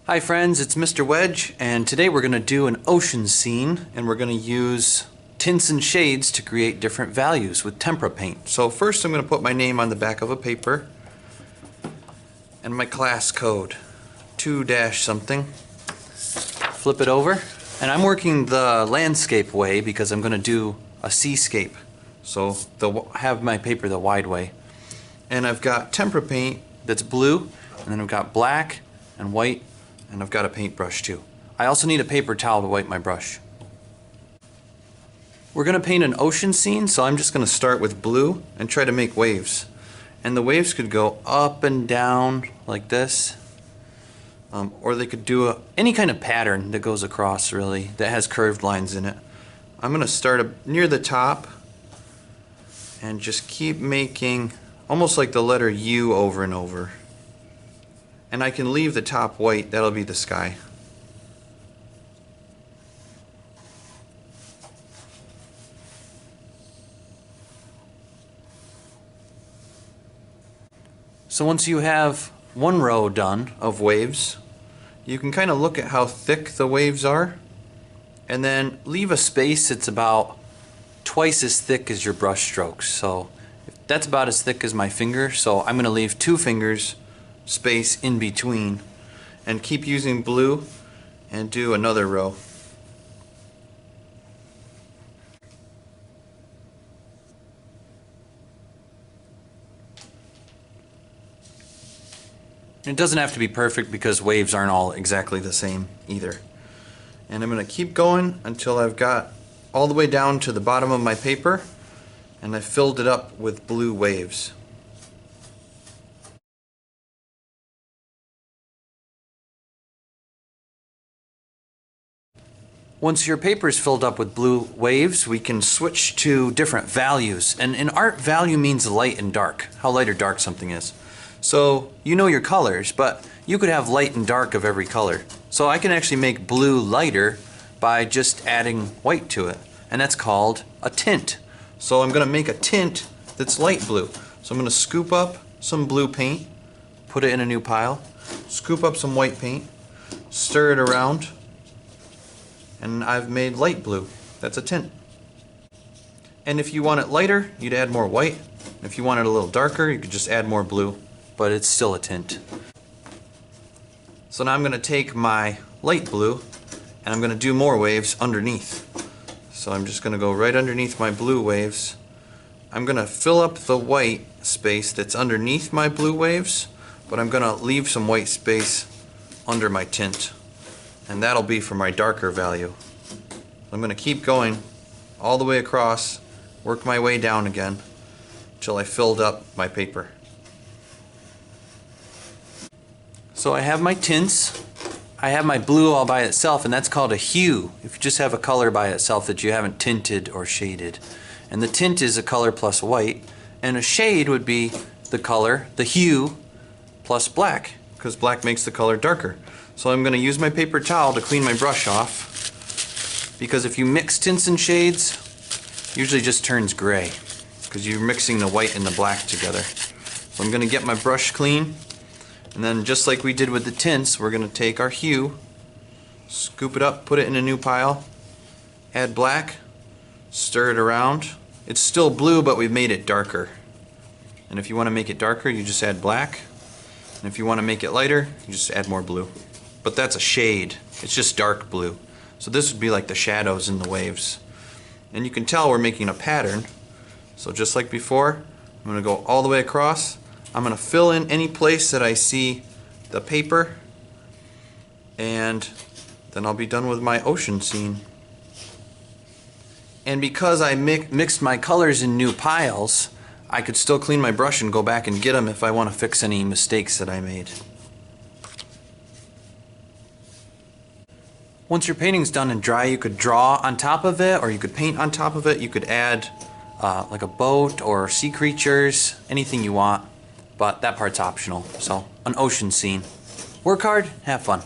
Hi friends, it's Mr. Wedge, and today we're going to do an ocean scene, and we're going to use tints and shades to create different values with tempera paint. So first I'm going to put my name on the back of a paper and my class code 2- something. Flip it over, and I'm working the landscape way because I'm going to do a seascape. So have my paper the wide way. And I've got tempera paint that's blue, and then I've got black and white, and I've got a paintbrush too. I also need a paper towel to wipe my brush. We're going to paint an ocean scene, so I'm just going to start with blue and try to make waves. And the waves could go up and down like this, or they could do any kind of pattern that goes across, really, that has curved lines in it. I'm going to start near the top and just keep making almost like the letter U over and over. And I can leave the top white, that'll be the sky. So once you have one row done of waves, you can kind of look at how thick the waves are, and then leave a space that's about twice as thick as your brush strokes. So that's about as thick as my finger, so I'm going to leave 2 fingers space in between and keep using blue and do another row. It doesn't have to be perfect because waves aren't all exactly the same either. And I'm going to keep going until I've got all the way down to the bottom of my paper and I've filled it up with blue waves. Once your paper is filled up with blue waves, we can switch to different values. And in art, value means light and dark, how light or dark something is. So you know your colors, but you could have light and dark of every color. So I can actually make blue lighter by just adding white to it, and that's called a tint. So I'm going to make a tint that's light blue. So I'm going to scoop up some blue paint, put it in a new pile, scoop up some white paint, stir it around, and I've made light blue. That's a tint. And if you want it lighter, you'd add more white. If you want it a little darker, you could just add more blue, but it's still a tint. So now I'm going to take my light blue and I'm going to do more waves underneath. So I'm just going to go right underneath my blue waves. I'm going to fill up the white space that's underneath my blue waves, but I'm going to leave some white space under my tint. And that'll be for my darker value. I'm going to keep going all the way across, work my way down again until I filled up my paper. So I have my tints, I have my blue all by itself, and that's called a hue if you just have a color by itself that you haven't tinted or shaded. And the tint is a color plus white, and a shade would be the color, the hue, plus black, because black makes the color darker. So I'm going to use my paper towel to clean my brush off, because if you mix tints and shades, it usually just turns gray because you're mixing the white and the black together. So I'm going to get my brush clean, and then just like we did with the tints, we're going to take our hue, scoop it up, put it in a new pile, add black, stir it around. It's still blue, but we've made it darker. And if you want to make it darker, you just add black. And if you want to make it lighter, you just add more blue. But that's a shade. It's just dark blue. So this would be like the shadows in the waves. And you can tell we're making a pattern. So just like before, I'm going to go all the way across. I'm going to fill in any place that I see the paper, and then I'll be done with my ocean scene. And because I mixed my colors in new piles, I could still clean my brush and go back and get them if I want to fix any mistakes that I made. Once your painting's done and dry, you could draw on top of it, or you could paint on top of it. You could add like a boat or sea creatures, anything you want, but that part's optional. So, an ocean scene. Work hard, have fun.